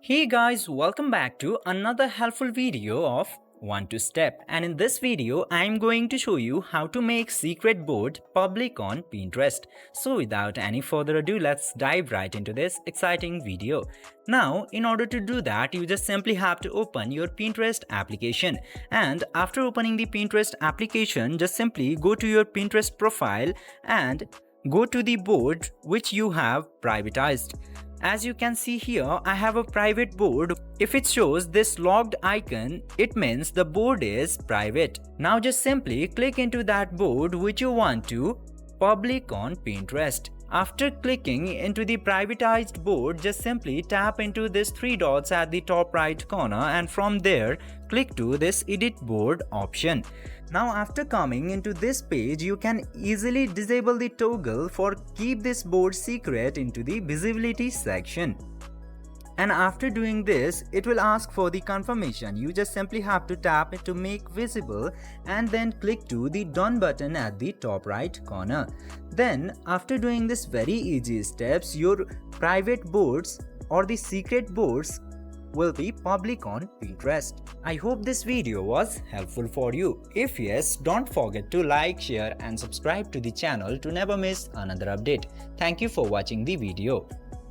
Hey guys, welcome back to another helpful video of 1 to Step, and in this video I'm going to show you how to make secret board public on Pinterest. So without any further ado, let's dive right into this exciting video. Now in order to do that, you just simply have to open your Pinterest application, and after opening the Pinterest application, just simply go to your Pinterest profile and go to the board which you have privatized. As you can see here, I have a private board. If it shows this logged icon, it means the board is private. Now just simply click into that board which you want to public on Pinterest. After clicking into the privatized board, just simply tap into these three dots at the top right corner, and from there click to this edit board option. Now after coming into this page, you can easily disable the toggle for keep this board secret into the visibility section. And after doing this, it will ask for the confirmation. You just simply have to tap it to make visible and then click to the done button at the top right corner. Then after doing this very easy steps, your private boards or the secret boards will be public on Pinterest. I hope this video was helpful for you. If yes, don't forget to like, share and subscribe to the channel to never miss another update. Thank you for watching the video.